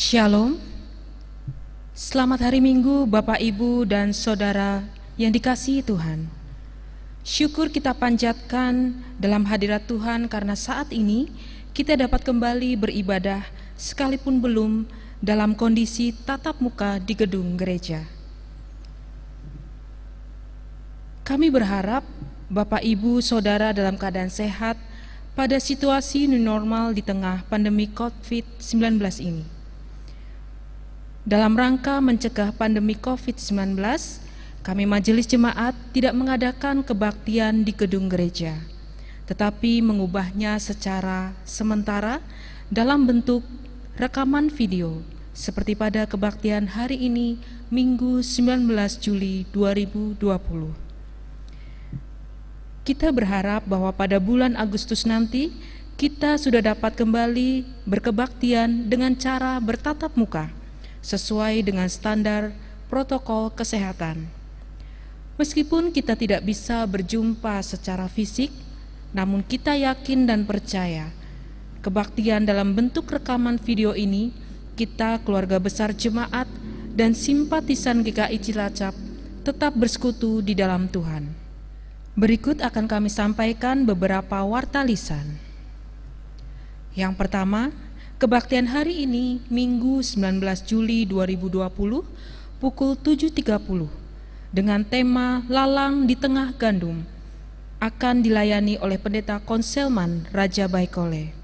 Shalom, selamat hari Minggu Bapak, Ibu, dan Saudara yang dikasihi Tuhan. Syukur kita panjatkan dalam hadirat Tuhan karena saat ini kita dapat kembali beribadah sekalipun belum dalam kondisi tatap muka di gedung gereja. Kami berharap Bapak, Ibu, Saudara dalam keadaan sehat pada situasi new normal di tengah pandemi COVID-19 ini. Dalam rangka mencegah pandemi COVID-19, kami Majelis Jemaat tidak mengadakan kebaktian di gedung gereja, tetapi mengubahnya secara sementara dalam bentuk rekaman video, seperti pada kebaktian hari ini, Minggu 19 Juli 2020. Kita berharap bahwa pada bulan Agustus nanti, kita sudah dapat kembali berkebaktian dengan cara bertatap muka, sesuai dengan standar protokol kesehatan. Meskipun kita tidak bisa berjumpa secara fisik, namun kita yakin dan percaya kebaktian dalam bentuk rekaman video ini, kita keluarga besar jemaat dan simpatisan GKI Cilacap tetap bersekutu di dalam Tuhan. Berikut akan kami sampaikan beberapa warta lisan. Yang pertama, kebaktian hari ini, Minggu 19 Juli 2020, pukul 7.30, dengan tema Lalang di Tengah Gandum, akan dilayani oleh Pendeta Konselman Raja Baikole.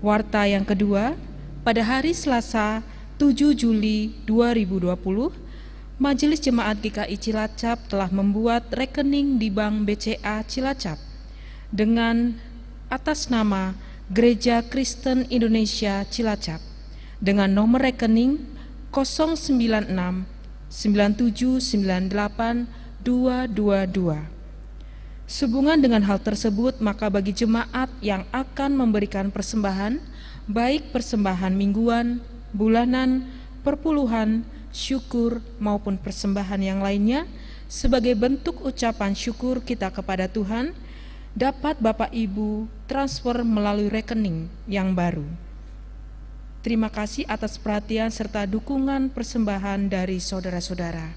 Warta yang kedua, pada hari Selasa 7 Juli 2020, Majelis Jemaat GKI Cilacap telah membuat rekening di Bank BCA Cilacap dengan atas nama Gereja Kristen Indonesia Cilacap dengan nomor rekening 096 9798 222. Sehubungan dengan hal tersebut, maka bagi jemaat yang akan memberikan persembahan, baik persembahan mingguan, bulanan, perpuluhan, syukur maupun persembahan yang lainnya, sebagai bentuk ucapan syukur kita kepada Tuhan, dapat Bapak Ibu transfer melalui rekening yang baru. Terima kasih atas perhatian serta dukungan persembahan dari saudara-saudara.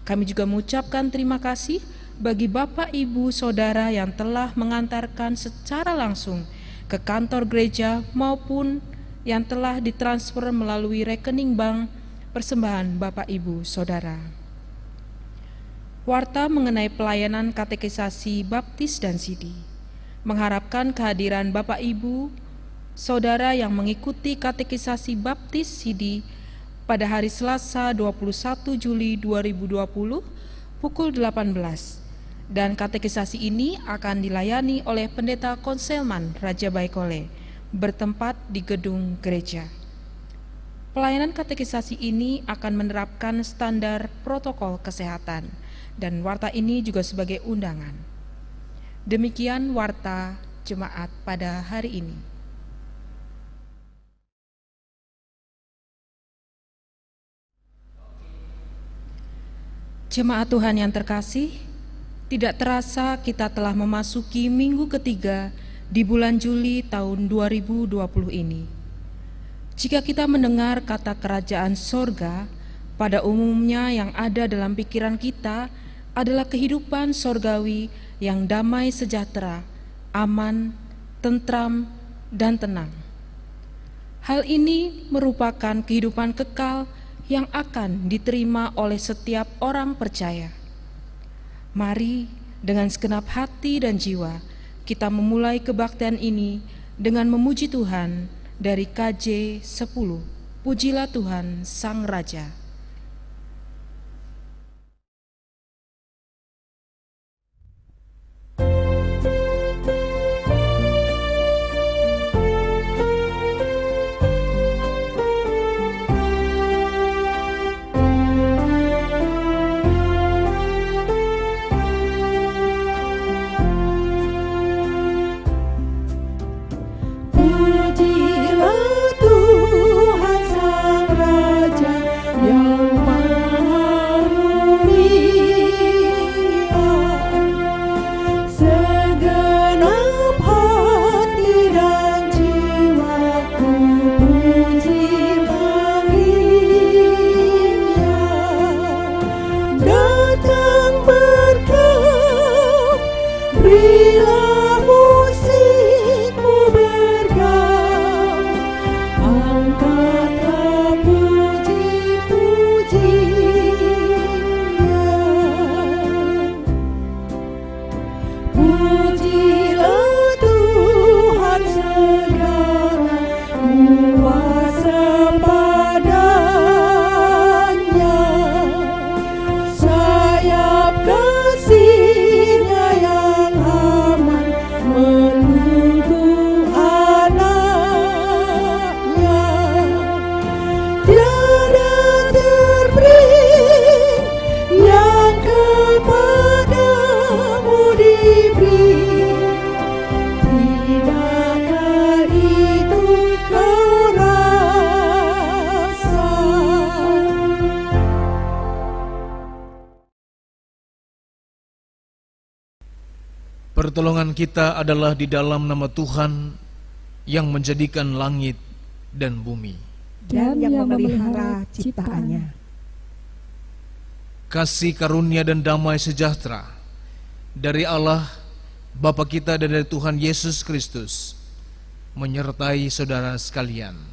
Kami juga mengucapkan terima kasih bagi Bapak Ibu Saudara yang telah mengantarkan secara langsung ke kantor gereja maupun yang telah ditransfer melalui rekening bank persembahan Bapak Ibu Saudara. Warta mengenai pelayanan katekisasi baptis dan sidi, mengharapkan kehadiran Bapak Ibu Saudara yang mengikuti katekisasi baptis sidi pada hari Selasa 21 Juli 2020 pukul 18, dan katekisasi ini akan dilayani oleh Pendeta Konselman Raja Baikole bertempat di gedung gereja. Pelayanan katekisasi ini akan menerapkan standar protokol kesehatan, dan warta ini juga sebagai undangan. Demikian warta jemaat pada hari ini. Jemaat Tuhan yang terkasih, tidak terasa kita telah memasuki minggu ketiga di bulan Juli tahun 2020 ini. Jika kita mendengar kata kerajaan sorga, pada umumnya yang ada dalam pikiran kita adalah kehidupan sorgawi yang damai sejahtera, aman, tentram, dan tenang. Hal ini merupakan kehidupan kekal yang akan diterima oleh setiap orang percaya. Mari dengan segenap hati dan jiwa kita memulai kebaktian ini dengan memuji Tuhan dari KJ 10. Pujilah Tuhan Sang Raja. Pertolongan kita adalah di dalam nama Tuhan yang menjadikan langit dan bumi dan yang memelihara ciptaannya. Kasih karunia dan damai sejahtera dari Allah Bapa kita dan dari Tuhan Yesus Kristus menyertai saudara sekalian.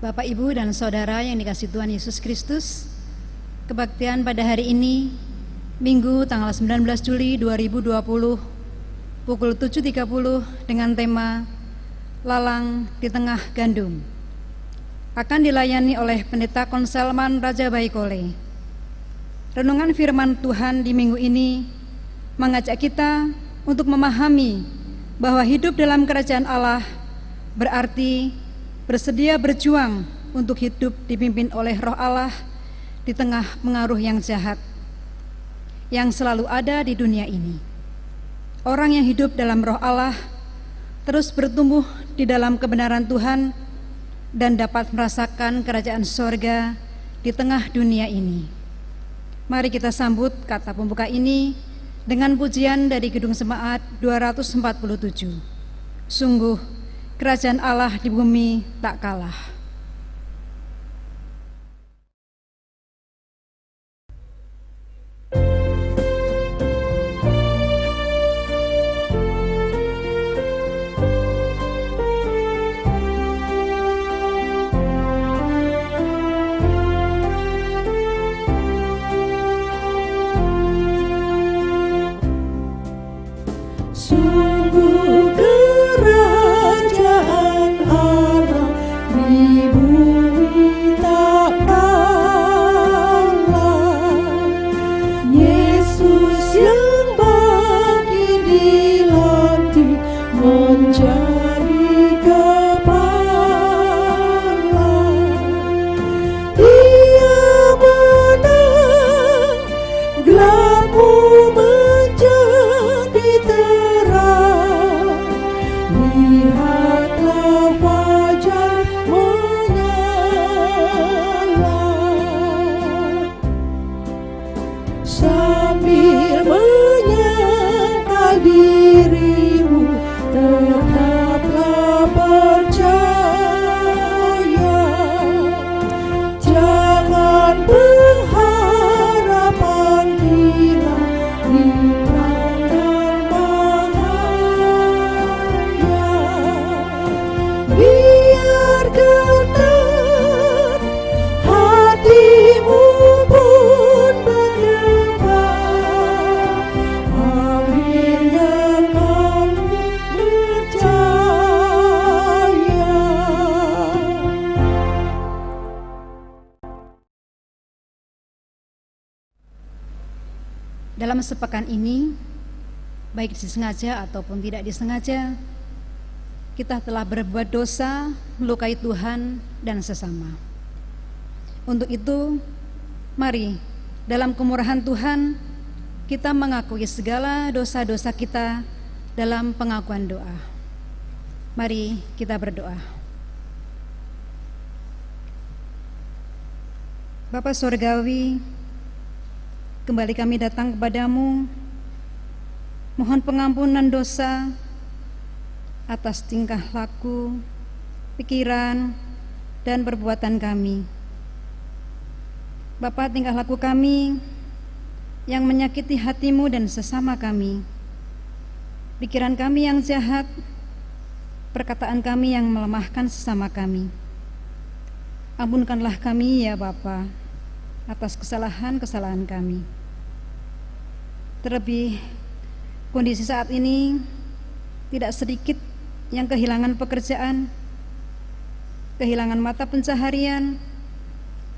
Bapak, Ibu, dan Saudara yang dikasihi Tuhan Yesus Kristus, kebaktian pada hari ini, Minggu tanggal 19 Juli 2020, pukul 7.30 dengan tema Lalang di Tengah Gandum, akan dilayani oleh Pendeta Konselman Raja Baikole. Renungan firman Tuhan di minggu ini mengajak kita untuk memahami bahwa hidup dalam kerajaan Allah berarti bersedia berjuang untuk hidup dipimpin oleh Roh Allah di tengah pengaruh yang jahat yang selalu ada di dunia ini. Orang yang hidup dalam Roh Allah terus bertumbuh di dalam kebenaran Tuhan dan dapat merasakan kerajaan sorga di tengah dunia ini. Mari kita sambut kata pembuka ini dengan pujian dari Gedung Semaat 247. Sungguh kerajaan Allah di bumi tak kalah. Sungguh kerajaan Allah di dalam sepekan ini, baik disengaja ataupun tidak disengaja, kita telah berbuat dosa, melukai Tuhan dan sesama. Untuk itu, mari dalam kemurahan Tuhan kita mengakui segala dosa-dosa kita dalam pengakuan doa. Mari kita berdoa. Bapa Surgawi, kembali kami datang kepadamu, mohon pengampunan dosa atas tingkah laku, pikiran, dan perbuatan kami. Bapa, tingkah laku kami yang menyakiti hatimu dan sesama kami, pikiran kami yang jahat, perkataan kami yang melemahkan sesama kami. Ampunkanlah kami ya Bapa atas kesalahan-kesalahan kami. Terlebih kondisi saat ini tidak sedikit yang kehilangan pekerjaan, kehilangan mata pencaharian,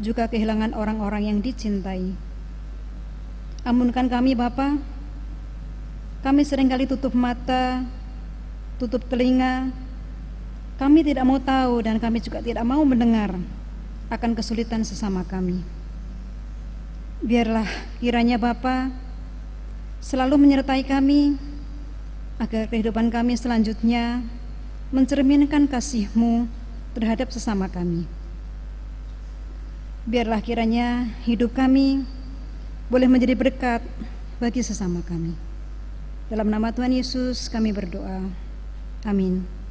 juga kehilangan orang-orang yang dicintai. Ampunkan kami Bapa, kami seringkali tutup mata, tutup telinga, kami tidak mau tahu dan kami juga tidak mau mendengar akan kesulitan sesama kami. Biarlah kiranya Bapa selalu menyertai kami, agar kehidupan kami selanjutnya mencerminkan kasih-Mu terhadap sesama kami. Biarlah kiranya hidup kami boleh menjadi berkat bagi sesama kami. Dalam nama Tuhan Yesus kami berdoa. Amin.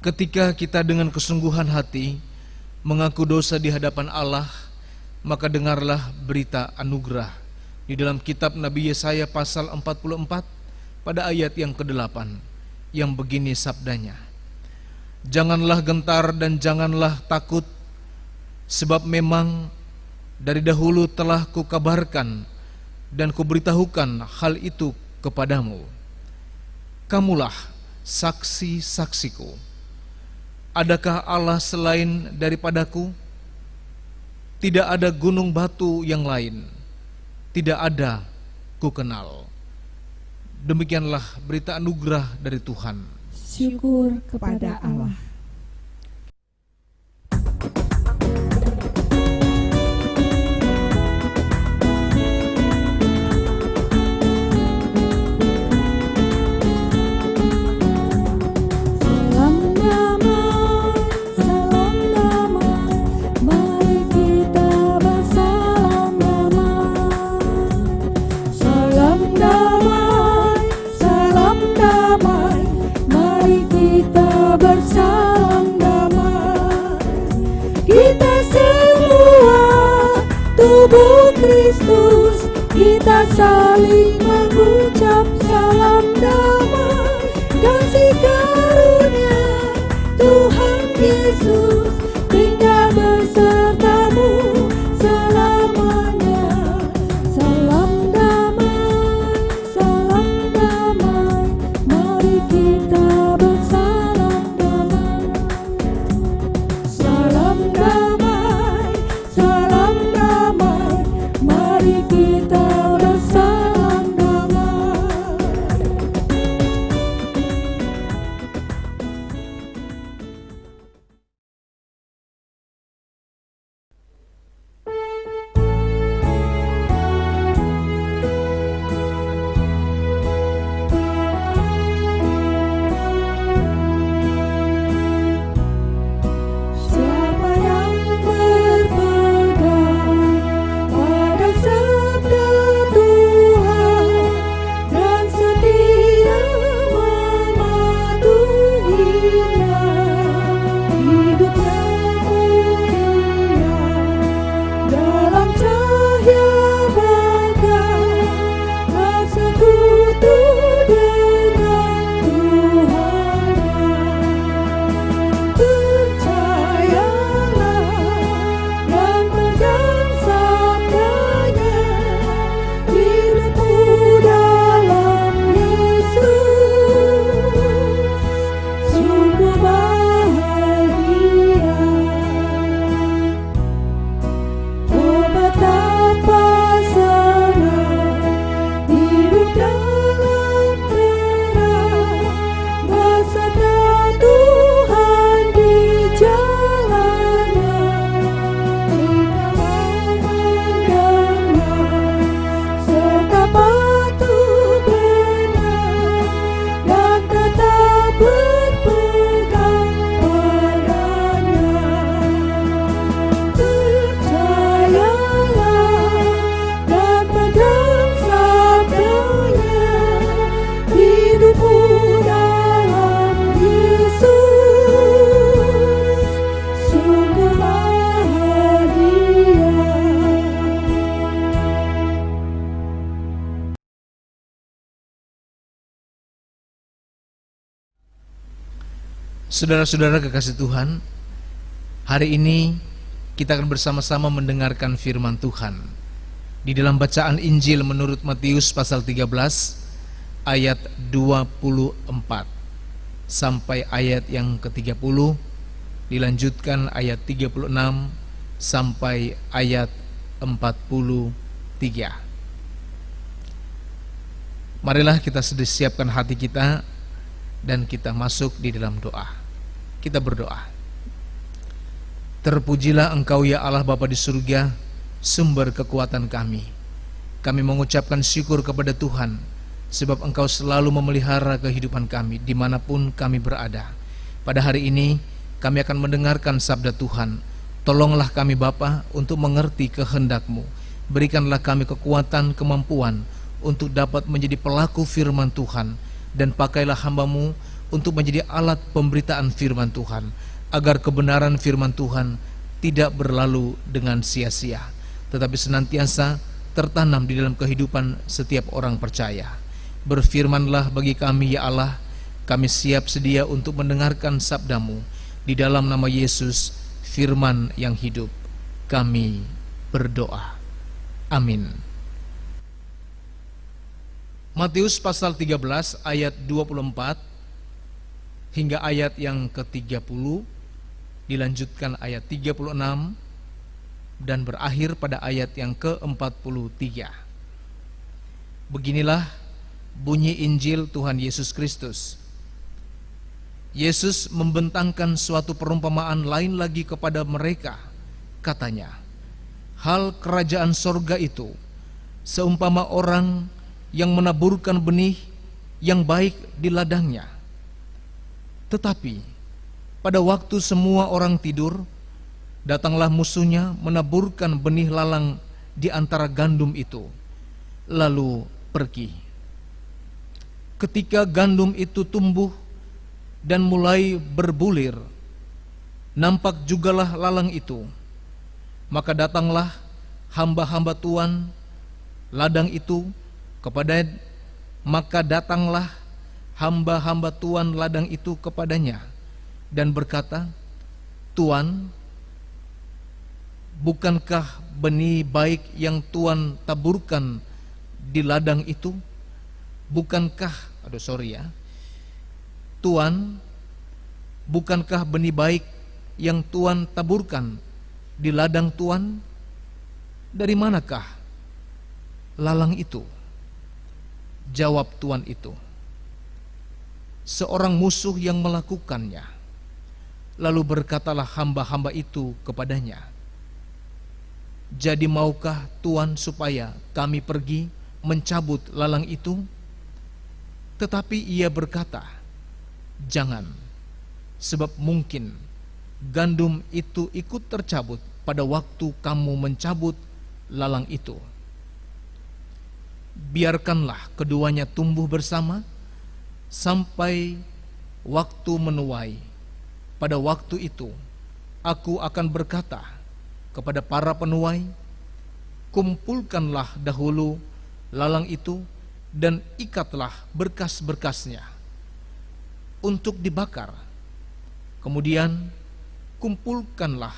Ketika kita dengan kesungguhan hati mengaku dosa di hadapan Allah, maka dengarlah berita anugerah di dalam kitab Nabi Yesaya pasal 44 pada ayat yang ke-8 yang begini sabdanya: "Janganlah gentar dan janganlah takut, sebab memang dari dahulu telah kukabarkan dan kuberitahukan hal itu kepadamu. Kamulah saksi-saksiku. Adakah Allah selain daripadaku? Tidak ada gunung batu yang lain, tidak ada ku kenal." Demikianlah berita anugerah dari Tuhan. Syukur kepada Allah. Bersama Kristus, kita saling mengucap salam damai, kasih karunia Tuhan Yesus tinggal besertamu selamanya. Salam damai, mari kita bersalam damai. Salam damai, mari kita bersalam damai. Siapa yang berpegang pada sabda Tuhan dan setia mematuhinya, hidupnya mulia dalam cahaya bagai bersekutu dengan Tuhannya. Percayalah dan pegang sabdanya, hidupmu dalam Yesus sungguh bahagia. Oh betapa senang hidup dalam terang, bersabda Tuhan di jalannya. Kita memandangnya serta patuh benar dan tetap berpegang padanya. Percayalah dan pegang sabdanya, hidupmu dalam Yesus sungguh bahagia. Saudara-saudara kekasih Tuhan, hari ini kita akan bersama-sama mendengarkan firman Tuhan di dalam bacaan Injil menurut Matius pasal 13 ayat 24 sampai ayat yang ke-30, dilanjutkan ayat 36 sampai ayat 43. Marilah kita siapkan hati kita dan kita masuk di dalam doa. Kita berdoa. Terpujilah Engkau ya Allah Bapa di surga, sumber kekuatan kami. Kami mengucapkan syukur kepada Tuhan, sebab Engkau selalu memelihara kehidupan kami dimanapun kami berada. Pada hari ini kami akan mendengarkan sabda Tuhan. Tolonglah kami Bapa untuk mengerti kehendak-Mu. Berikanlah kami kekuatan, kemampuan untuk dapat menjadi pelaku firman Tuhan, dan pakailah hamba-Mu untuk menjadi alat pemberitaan firman Tuhan, agar kebenaran firman Tuhan tidak berlalu dengan sia-sia, tetapi senantiasa tertanam di dalam kehidupan setiap orang percaya. Berfirmanlah bagi kami ya Allah, kami siap sedia untuk mendengarkan sabda-Mu. Di dalam nama Yesus, firman yang hidup, kami berdoa. Amin. Matius pasal 13 ayat 24 hingga ayat yang ke-30, dilanjutkan ayat 36 dan berakhir pada ayat yang ke-43. Beginilah bunyi Injil Tuhan Yesus Kristus. Yesus membentangkan suatu perumpamaan lain lagi kepada mereka. Katanya, hal kerajaan sorga itu seumpama orang yang menaburkan benih yang baik di ladangnya. Tetapi pada waktu semua orang tidur, datanglah musuhnya menaburkan benih lalang di antara gandum itu, lalu pergi. Ketika gandum itu tumbuh dan mulai berbulir, nampak jugalah lalang itu. Maka datanglah hamba-hamba Tuhan ladang itu kepada, maka datanglah hamba-hamba Tuhan ladang itu kepadanya dan berkata, Tuan, bukankah benih baik yang Tuhan taburkan di ladang itu? Bukankah, Tuan, bukankah benih baik yang Tuhan taburkan di ladang Tuhan? Dari manakah lalang itu? Jawab Tuan itu, seorang musuh yang melakukannya. Lalu berkatalah hamba-hamba itu kepadanya, jadi maukah Tuan supaya kami pergi mencabut lalang itu? Tetapi ia berkata, jangan, sebab mungkin gandum itu ikut tercabut pada waktu kamu mencabut lalang itu. Biarkanlah keduanya tumbuh bersama sampai waktu menuai. Pada waktu itu aku akan berkata kepada para penuai, kumpulkanlah dahulu lalang itu dan ikatlah berkas-berkasnya untuk dibakar. Kemudian kumpulkanlah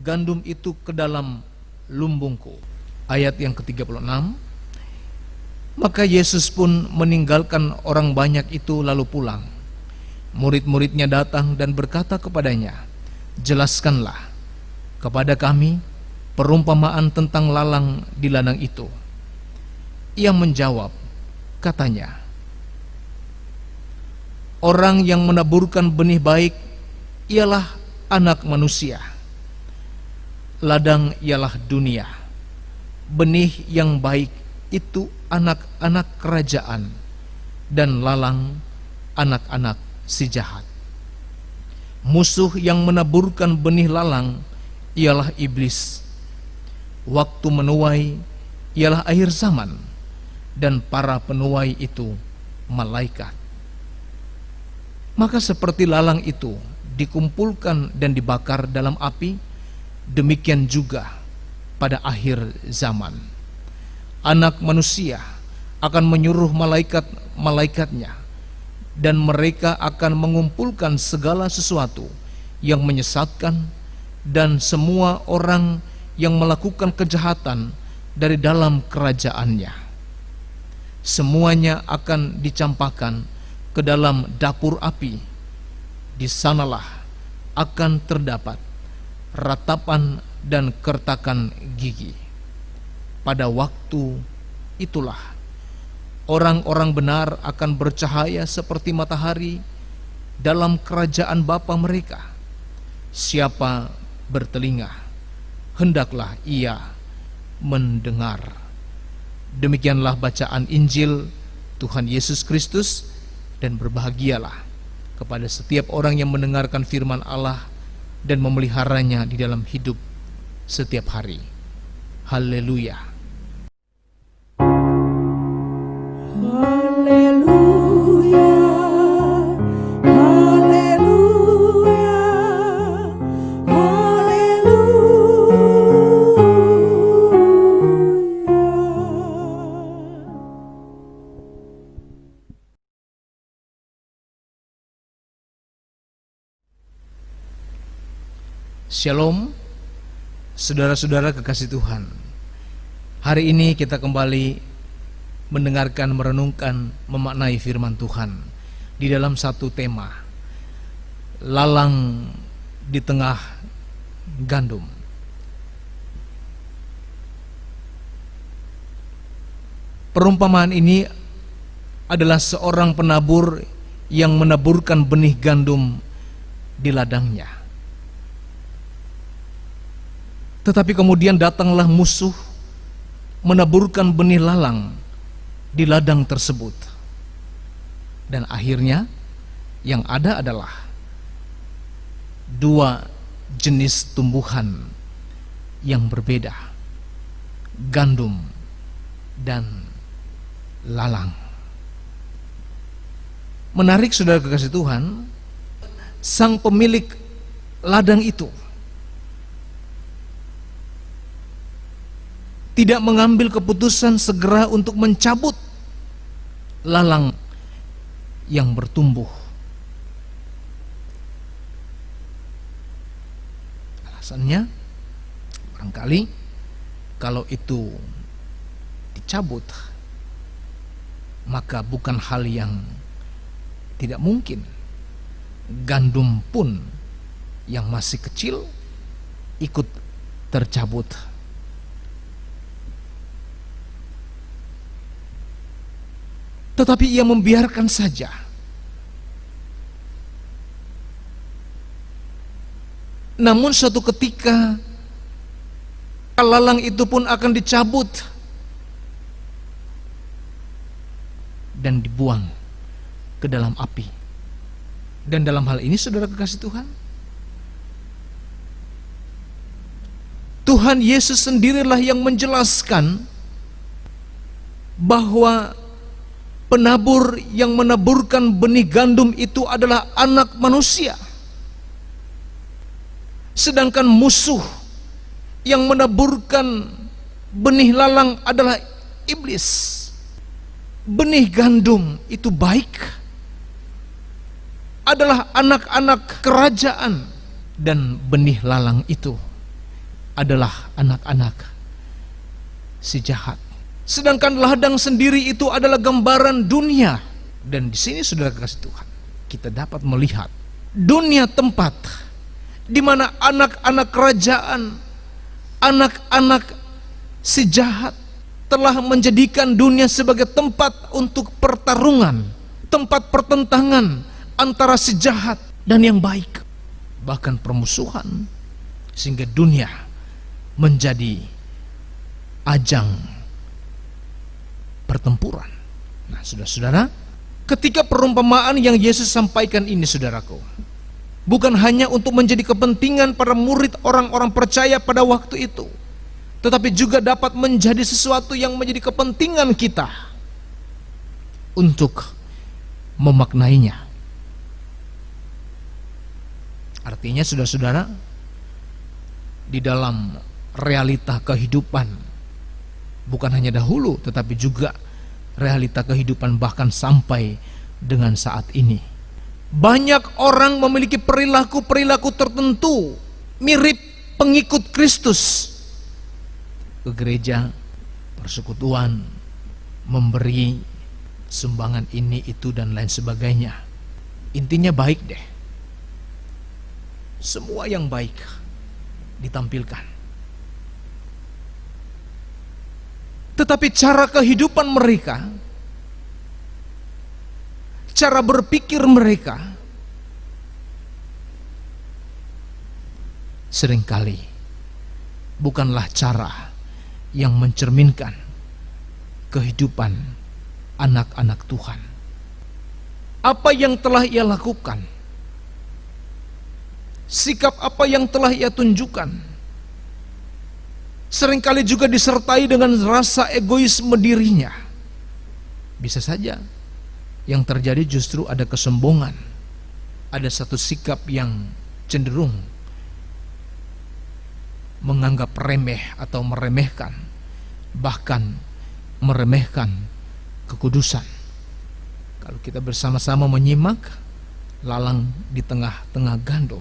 gandum itu ke dalam lumbungku. Ayat yang ke-36. Maka Yesus pun meninggalkan orang banyak itu lalu pulang. Murid-muridnya datang dan berkata kepadanya, jelaskanlah kepada kami perumpamaan tentang lalang di ladang itu. Ia menjawab, katanya, orang yang menaburkan benih baik ialah anak manusia. Ladang ialah dunia. Benih yang baik itu anak-anak kerajaan, dan lalang anak-anak si jahat. Musuh yang menaburkan benih lalang ialah iblis. Waktu menuai ialah akhir zaman, dan para penuai itu malaikat. Maka seperti lalang itu dikumpulkan dan dibakar dalam api, demikian juga pada akhir zaman Anak Manusia akan menyuruh malaikat-malaikatnya, dan mereka akan mengumpulkan segala sesuatu yang menyesatkan dan semua orang yang melakukan kejahatan dari dalam kerajaannya. Semuanya akan dicampakkan ke dalam dapur api. Di sanalah akan terdapat ratapan dan kertakan gigi. Pada waktu itulah orang-orang benar akan bercahaya seperti matahari dalam kerajaan Bapa mereka. Siapa bertelinga, hendaklah ia mendengar. Demikianlah bacaan Injil Tuhan Yesus Kristus, dan berbahagialah kepada setiap orang yang mendengarkan firman Allah dan memeliharanya di dalam hidup setiap hari. Haleluya. Haleluya, haleluya, haleluya. Shalom, saudara-saudara kekasih Tuhan. Hari ini kita kembali mendengarkan, merenungkan, memaknai firman Tuhan di dalam satu tema, lalang di tengah gandum. Perumpamaan ini adalah seorang penabur yang menaburkan benih gandum di ladangnya. Tetapi kemudian datanglah musuh menaburkan benih lalang di ladang tersebut, dan akhirnya yang ada adalah dua jenis tumbuhan yang berbeda, gandum dan lalang. Menarik, saudara kekasih Tuhan, sang pemilik ladang itu tidak mengambil keputusan segera untuk mencabut lalang yang bertumbuh. Alasannya barangkali kalau itu dicabut, maka bukan hal yang tidak mungkin gandum pun yang masih kecil ikut tercabut. Tetapi ia membiarkan saja. Namun suatu ketika lalang itu pun akan dicabut dan dibuang ke dalam api. Dan dalam hal ini saudara kekasih Tuhan, Tuhan Yesus sendirilah yang menjelaskan bahwa penabur yang menaburkan benih gandum itu adalah anak manusia, sedangkan musuh yang menaburkan benih lalang adalah iblis. Benih gandum itu baik, adalah anak-anak kerajaan, dan benih lalang itu adalah anak-anak si jahat. Sedangkan ladang sendiri itu adalah gambaran dunia. Dan di sini saudara kasih Tuhan, kita dapat melihat dunia tempat di mana anak-anak kerajaan, anak-anak si jahat telah menjadikan dunia sebagai tempat untuk pertarungan, tempat pertentangan antara si jahat dan yang baik, bahkan permusuhan, sehingga dunia menjadi ajang pertempuran. Nah, saudara-saudara, ketika perumpamaan yang Yesus sampaikan ini, saudaraku, bukan hanya untuk menjadi kepentingan para murid orang-orang percaya pada waktu itu, tetapi juga dapat menjadi sesuatu yang menjadi kepentingan kita untuk memaknainya. Artinya, saudara-saudara, di dalam realita kehidupan, bukan hanya dahulu tetapi juga realita kehidupan bahkan sampai dengan saat ini, banyak orang memiliki perilaku-perilaku tertentu mirip pengikut Kristus, ke gereja, persekutuan, memberi sumbangan ini itu dan lain sebagainya. Intinya baik deh, semua yang baik ditampilkan, tetapi cara kehidupan mereka, cara berpikir mereka seringkali bukanlah cara yang mencerminkan kehidupan anak-anak Tuhan. Apa yang telah ia lakukan, sikap apa yang telah ia tunjukkan, seringkali juga disertai dengan rasa egoisme dirinya. Bisa saja yang terjadi justru ada kesombongan, ada satu sikap yang cenderung menganggap remeh atau meremehkan, bahkan meremehkan kekudusan. Kalau kita bersama-sama menyimak lalang di tengah-tengah gandum,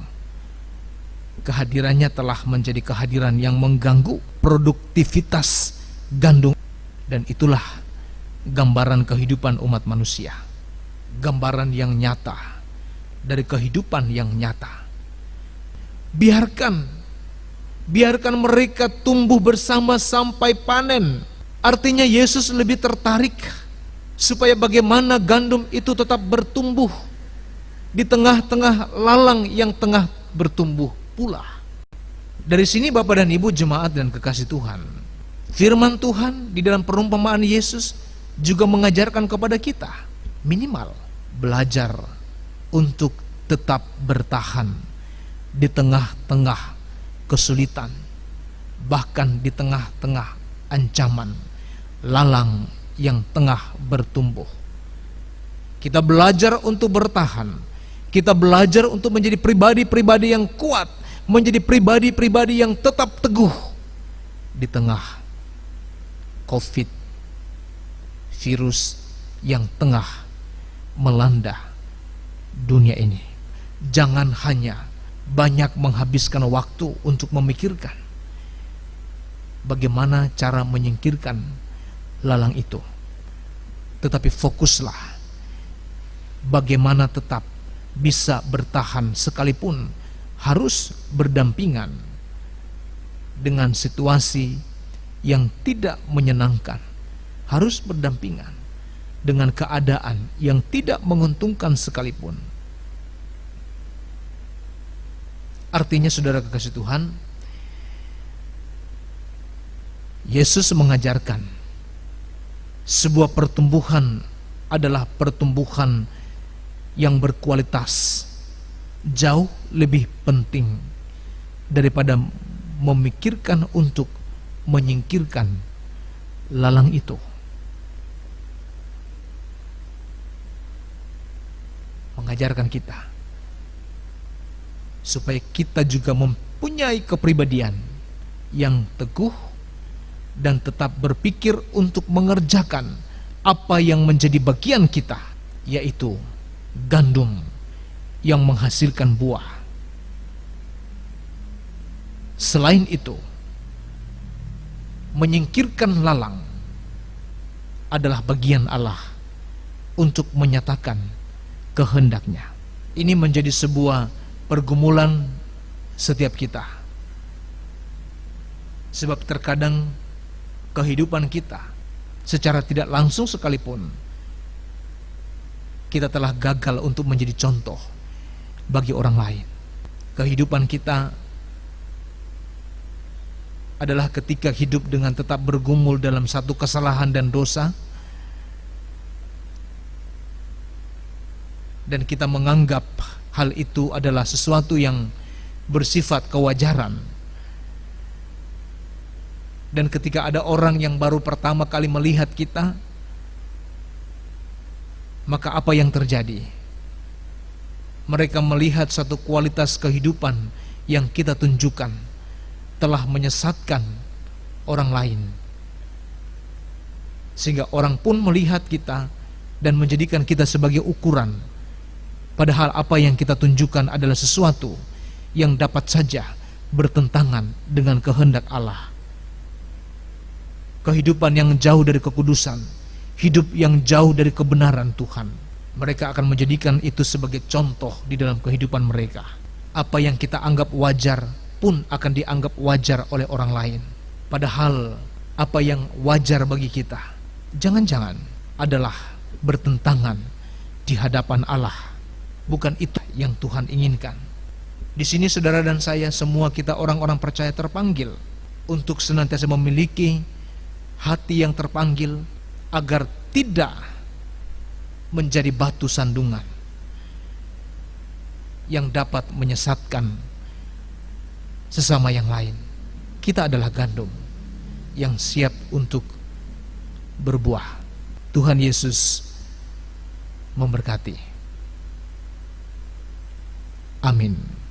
kehadirannya telah menjadi kehadiran yang mengganggu produktivitas gandum. Dan itulah gambaran kehidupan umat manusia, gambaran yang nyata dari kehidupan yang nyata. Biarkan mereka tumbuh bersama sampai panen. Artinya Yesus lebih tertarik supaya bagaimana gandum itu tetap bertumbuh di tengah-tengah lalang yang tengah bertumbuh pula. Dari sini Bapak dan Ibu jemaat dan kekasih Tuhan, firman Tuhan di dalam perumpamaan Yesus juga mengajarkan kepada kita minimal belajar untuk tetap bertahan di tengah-tengah kesulitan, bahkan di tengah-tengah ancaman lalang yang tengah bertumbuh. Kita belajar untuk bertahan, kita belajar untuk menjadi pribadi-pribadi yang kuat, menjadi pribadi-pribadi yang tetap teguh di tengah COVID, virus yang tengah melanda dunia ini. Jangan hanya banyak menghabiskan waktu untuk memikirkan bagaimana cara menyingkirkan lalang itu, tetapi fokuslah bagaimana tetap bisa bertahan sekalipun harus berdampingan dengan situasi yang tidak menyenangkan, harus berdampingan dengan keadaan yang tidak menguntungkan sekalipun. Artinya, saudara kekasih Tuhan, Yesus mengajarkan sebuah pertumbuhan adalah pertumbuhan yang berkualitas, jauh lebih penting daripada memikirkan untuk menyingkirkan lalang itu. Mengajarkan kita supaya kita juga mempunyai kepribadian yang teguh dan tetap berpikir untuk mengerjakan apa yang menjadi bagian kita, yaitu gandum yang menghasilkan buah. Selain itu, menyingkirkan lalang adalah bagian Allah untuk menyatakan kehendaknya. Ini menjadi sebuah pergumulan setiap kita, sebab terkadang kehidupan kita secara tidak langsung sekalipun kita telah gagal untuk menjadi contoh bagi orang lain. Kehidupan kita adalah ketika hidup dengan tetap bergumul dalam satu kesalahan dan dosa, dan kita menganggap hal itu adalah sesuatu yang bersifat kewajaran. Dan ketika ada orang yang baru pertama kali melihat kita, maka apa yang terjadi? Mereka melihat satu kualitas kehidupan yang kita tunjukkan telah menyesatkan orang lain, sehingga orang pun melihat kita dan menjadikan kita sebagai ukuran, padahal apa yang kita tunjukkan adalah sesuatu yang dapat saja bertentangan dengan kehendak Allah. Kehidupan yang jauh dari kekudusan, hidup yang jauh dari kebenaran Tuhan, mereka akan menjadikan itu sebagai contoh di dalam kehidupan mereka. Apa yang kita anggap wajar pun akan dianggap wajar oleh orang lain, padahal apa yang wajar bagi kita jangan-jangan adalah bertentangan di hadapan Allah. Bukan itu yang Tuhan inginkan. Di sini saudara dan saya, semua kita orang-orang percaya terpanggil untuk senantiasa memiliki hati yang terpanggil agar tidak menjadi batu sandungan yang dapat menyesatkan sesama yang lain. Kita adalah gandum yang siap untuk berbuah. Tuhan Yesus memberkati. Amin.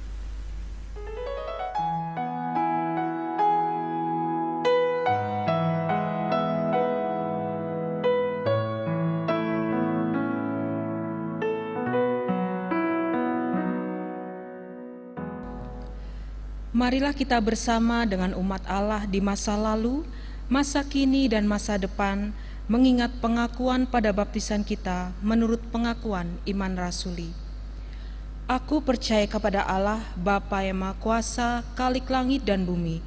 Marilah kita bersama dengan umat Allah di masa lalu, masa kini, dan masa depan, mengingat pengakuan pada baptisan kita menurut pengakuan iman rasuli. Aku percaya kepada Allah, Bapa yang Maha Kuasa, Khalik langit dan bumi,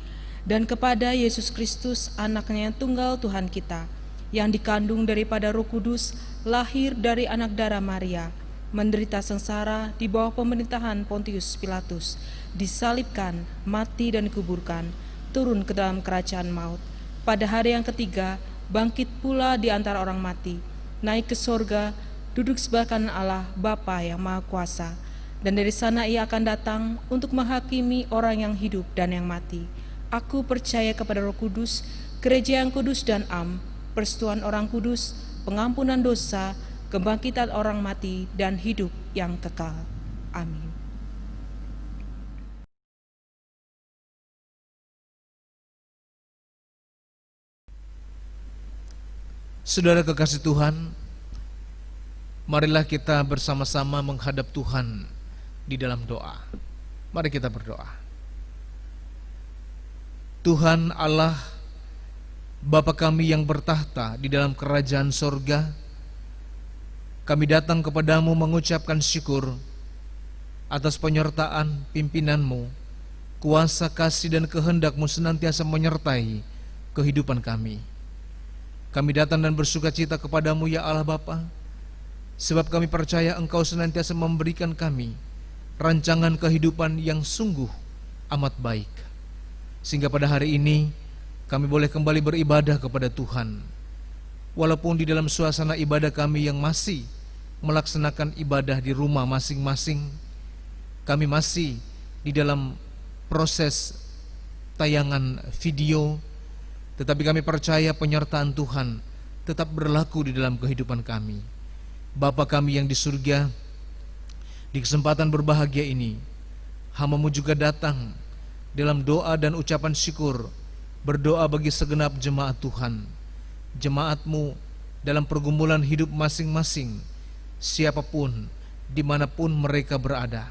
dan kepada Yesus Kristus, Anaknya yang tunggal Tuhan kita, yang dikandung daripada Roh Kudus, lahir dari anak darah Maria, menderita sengsara di bawah pemerintahan Pontius Pilatus, disalibkan, mati dan dikuburkan, turun ke dalam kerajaan maut. Pada hari yang ketiga, bangkit pula di antara orang mati, naik ke sorga, duduk sebelah kanan Allah Bapa yang Maha Kuasa, dan dari sana ia akan datang untuk menghakimi orang yang hidup dan yang mati. Aku percaya kepada Roh Kudus, gereja yang kudus dan am, persekutuan orang kudus, pengampunan dosa, kebangkitan orang mati, dan hidup yang kekal. Amin. Saudara kekasih Tuhan, marilah kita bersama-sama menghadap Tuhan di dalam doa. Mari kita berdoa. Tuhan Allah, Bapa kami yang bertahta di dalam kerajaan sorga, kami datang kepadamu mengucapkan syukur atas penyertaan pimpinan-Mu, kuasa kasih dan kehendak-Mu senantiasa menyertai kehidupan kami. Kami datang dan bersuka cita kepadamu ya Allah Bapa, sebab kami percaya Engkau senantiasa memberikan kami rancangan kehidupan yang sungguh amat baik, sehingga pada hari ini kami boleh kembali beribadah kepada Tuhan. Walaupun di dalam suasana ibadah kami yang masih melaksanakan ibadah di rumah masing-masing, kami masih di dalam proses tayangan video, tetapi kami percaya penyertaan Tuhan tetap berlaku di dalam kehidupan kami. Bapa kami yang di surga, di kesempatan berbahagia ini, hamba-Mu juga datang dalam doa dan ucapan syukur, berdoa bagi segenap jemaat Tuhan, jemaat-Mu dalam pergumulan hidup masing-masing, siapapun, dimanapun mereka berada.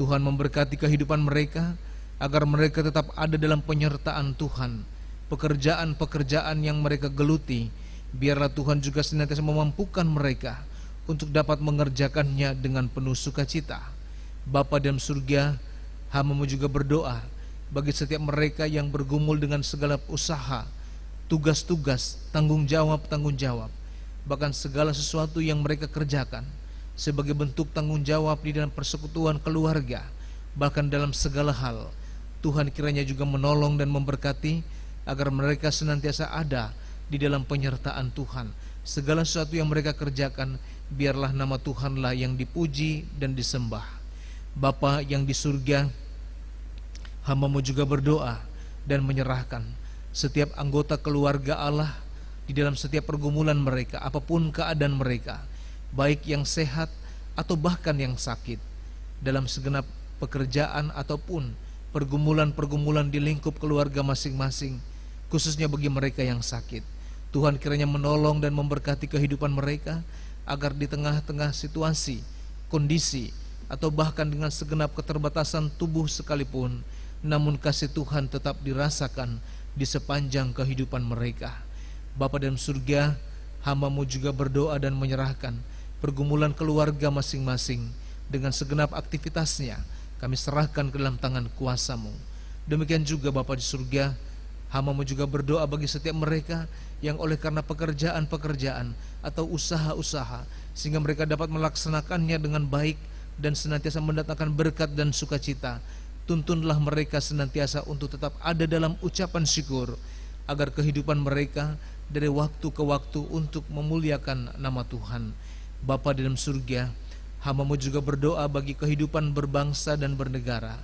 Tuhan memberkati kehidupan mereka, agar mereka tetap ada dalam penyertaan Tuhan. Pekerjaan-pekerjaan yang mereka geluti, biarlah Tuhan juga senantiasa memampukan mereka untuk dapat mengerjakannya dengan penuh sukacita. Bapa dalam surga, hamba-Mu juga berdoa bagi setiap mereka yang bergumul dengan segala usaha, tugas-tugas, tanggung jawab, bahkan segala sesuatu yang mereka kerjakan sebagai bentuk tanggung jawab di dalam persekutuan keluarga, bahkan dalam segala hal. Tuhan kiranya juga menolong dan memberkati agar mereka senantiasa ada di dalam penyertaan Tuhan. Segala sesuatu yang mereka kerjakan, biarlah nama Tuhanlah yang dipuji dan disembah. Bapa yang di surga, hamba-Mu juga berdoa dan menyerahkan setiap anggota keluarga Allah di dalam setiap pergumulan mereka, apapun keadaan mereka, baik yang sehat atau bahkan yang sakit, dalam segenap pekerjaan ataupun pergumulan-pergumulan di lingkup keluarga masing-masing, khususnya bagi mereka yang sakit. Tuhan kiranya menolong dan memberkati kehidupan mereka, agar di tengah-tengah situasi, kondisi, atau bahkan dengan segenap keterbatasan tubuh sekalipun, namun kasih Tuhan tetap dirasakan di sepanjang kehidupan mereka. Bapa dalam surga, hamba-Mu juga berdoa dan menyerahkan pergumulan keluarga masing-masing dengan segenap aktivitasnya, kami serahkan ke dalam tangan kuasa-Mu. Demikian juga Bapa di surga, hamba-Mu juga berdoa bagi setiap mereka yang oleh karena pekerjaan-pekerjaan atau usaha-usaha, sehingga mereka dapat melaksanakannya dengan baik dan senantiasa mendatangkan berkat dan sukacita. Tuntunlah mereka senantiasa untuk tetap ada dalam ucapan syukur, agar kehidupan mereka dari waktu ke waktu untuk memuliakan nama Tuhan. Bapa dalam surga, hamba-Mu juga berdoa bagi kehidupan berbangsa dan bernegara,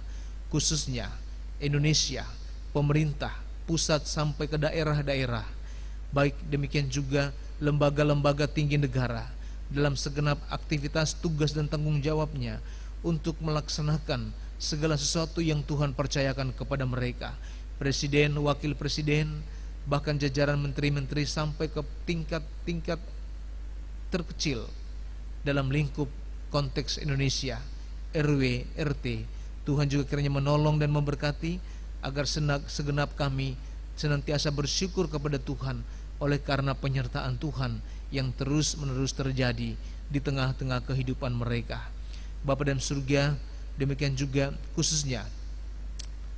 khususnya Indonesia, pemerintah pusat sampai ke daerah-daerah, baik demikian juga lembaga-lembaga tinggi negara dalam segenap aktivitas, tugas dan tanggung jawabnya untuk melaksanakan segala sesuatu yang Tuhan percayakan kepada mereka. Presiden, wakil presiden, bahkan jajaran menteri-menteri sampai ke tingkat-tingkat terkecil dalam lingkup konteks Indonesia, RW, RT. Tuhan juga kiranya menolong dan memberkati agar segenap kami senantiasa bersyukur kepada Tuhan oleh karena penyertaan Tuhan yang terus-menerus terjadi di tengah-tengah kehidupan mereka. Bapa dalam surga, demikian juga khususnya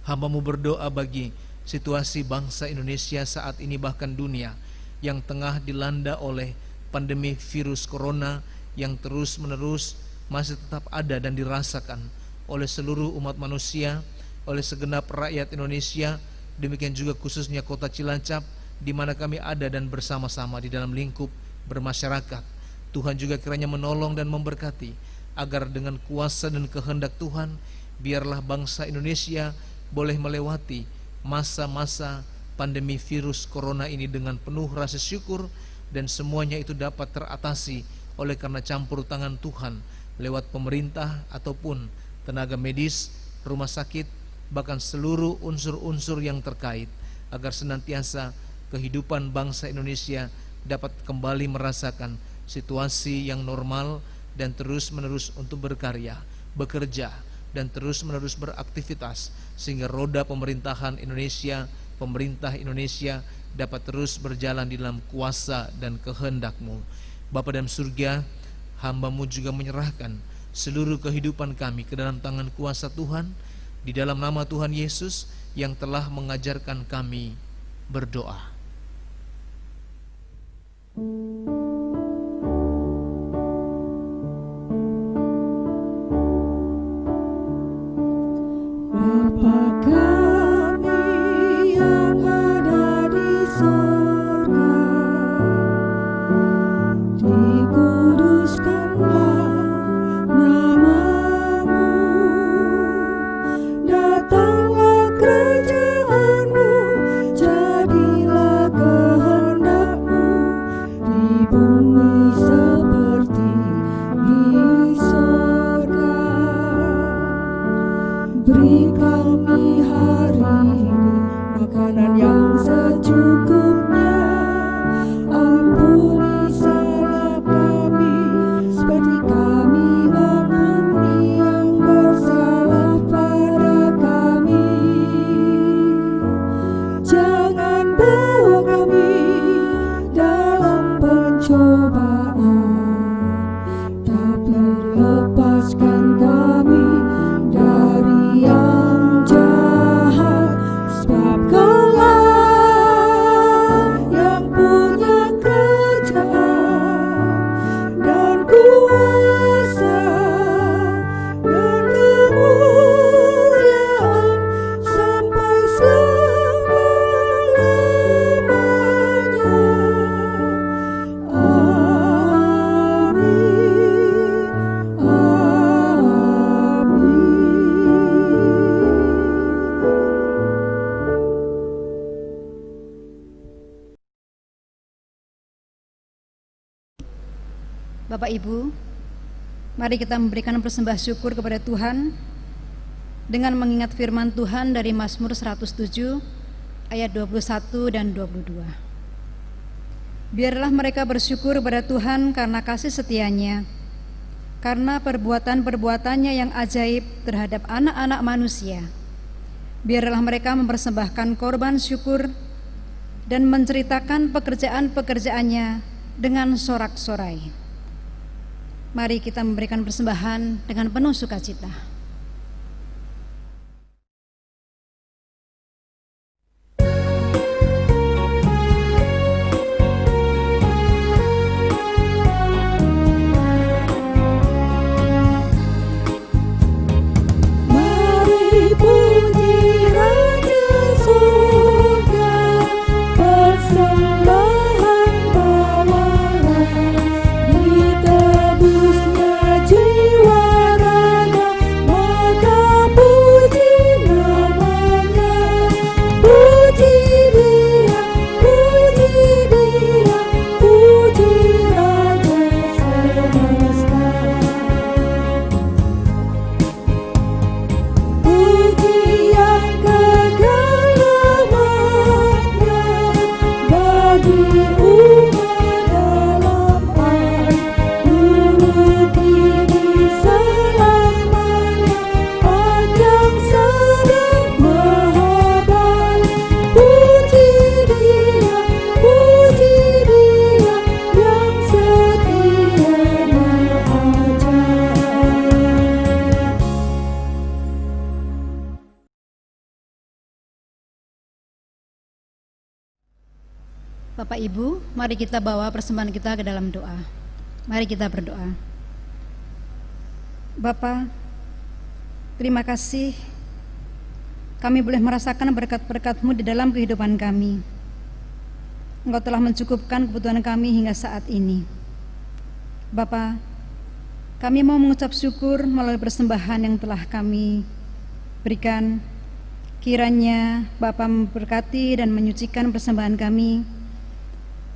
hamba-Mu berdoa bagi situasi bangsa Indonesia saat ini, bahkan dunia yang tengah dilanda oleh pandemi virus corona yang terus-menerus masih tetap ada dan dirasakan oleh seluruh umat manusia, oleh segenap rakyat Indonesia, demikian juga khususnya kota Cilacap di mana kami ada dan bersama-sama di dalam lingkup bermasyarakat. Tuhan juga kiranya menolong dan memberkati agar dengan kuasa dan kehendak Tuhan, biarlah bangsa Indonesia boleh melewati masa-masa pandemi virus corona ini dengan penuh rasa syukur, dan semuanya itu dapat teratasi oleh karena campur tangan Tuhan lewat pemerintah ataupun tenaga medis, rumah sakit, bahkan seluruh unsur-unsur yang terkait, agar senantiasa kehidupan bangsa Indonesia dapat kembali merasakan situasi yang normal dan terus-menerus untuk berkarya, bekerja, dan terus-menerus beraktivitas, sehingga roda pemerintahan Indonesia, pemerintah Indonesia dapat terus berjalan di dalam kuasa dan kehendak-Mu. Bapa dalam surga, hamba-Mu juga menyerahkan seluruh kehidupan kami ke dalam tangan kuasa Tuhan, di dalam nama Tuhan Yesus yang telah mengajarkan kami berdoa. Bapa kami yang ada di sorga, dikuduskanlah nama-Mu, datanglah kerajaan-Mu, jadilah kehendak-Mu di bumi seperti di sorga. Beri kami hari ini makanan yang secukupnya. Ampuni salah kami seperti kami mengampuni yang bersalah pada kami. Jangan bawa kami dalam pencobaan, tapi lepaskan kami dari yang jahat, sebab Kaulah yang punya kerajaan dan kuasa dan kemuliaan sampai selama-lamanya. Bapak Ibu, mari kita memberikan persembah syukur kepada Tuhan dengan mengingat firman Tuhan dari Mazmur 107 ayat 21 dan 22. Biarlah mereka bersyukur kepada Tuhan karena kasih setianya, karena perbuatan-perbuatannya yang ajaib terhadap anak-anak manusia. Biarlah mereka mempersembahkan korban syukur dan menceritakan pekerjaan-pekerjaannya dengan sorak-sorai. Mari kita memberikan persembahan dengan penuh sukacita. Mari puji Raja Surga, persembahan bawalah, ditebusnya jiwa raga, maka puji namanya. Puji Dia, puji Dia, puji Raja semesta. Puji yang kekal lamanya bagi umat dalam air, dulu kini selamanya, panjang sedang maha baik. Puji Dia yang setia ajaib. Bapak Ibu, mari kita bawa persembahan kita ke dalam doa. Mari kita berdoa. Bapa, terima kasih kami boleh merasakan berkat-berkat-Mu di dalam kehidupan kami. Engkau telah mencukupkan kebutuhan kami hingga saat ini. Bapa, kami mau mengucap syukur melalui persembahan yang telah kami berikan. Kiranya Bapa memberkati dan menyucikan persembahan kami,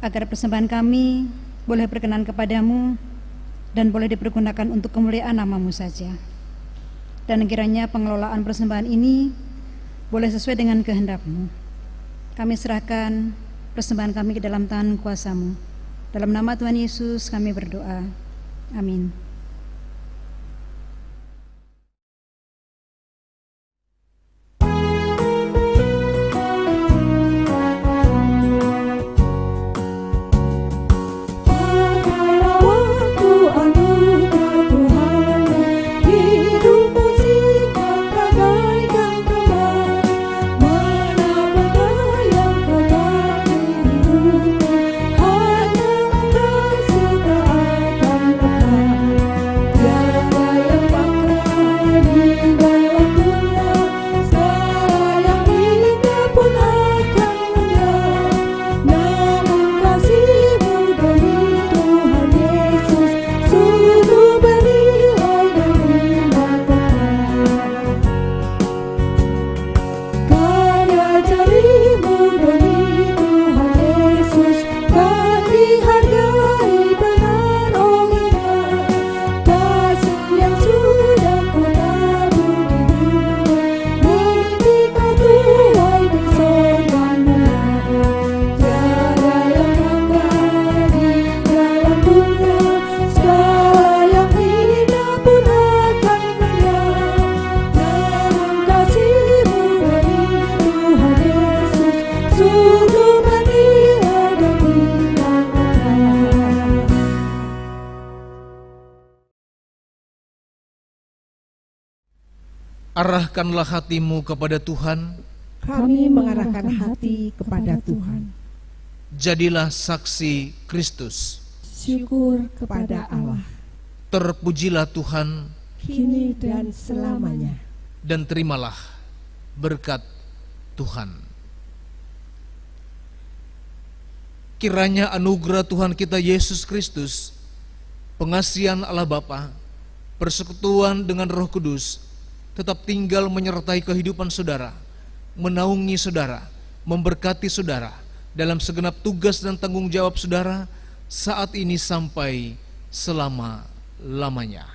agar persembahan kami boleh berkenan kepadamu dan boleh dipergunakan untuk kemuliaan nama-Mu saja. Dan kiranya pengelolaan persembahan ini boleh sesuai dengan kehendak-Mu. Kami serahkan persembahan kami ke dalam tangan kuasa-Mu. Dalam nama Tuhan Yesus kami berdoa. Amin. Arahkanlah hatimu kepada Tuhan, Kami mengarahkan hati kepada Tuhan. jadilah saksi Kristus. Syukur kepada Allah, Terpujilah Tuhan kini dan selamanya. dan terimalah berkat Tuhan. Kiranya anugerah Tuhan kita Yesus Kristus, pengasihan Allah Bapa, persekutuan dengan Roh Kudus tetap tinggal menyertai kehidupan saudara, menaungi saudara, memberkati saudara dalam segenap tugas dan tanggung jawab saudara saat ini sampai selama-lamanya.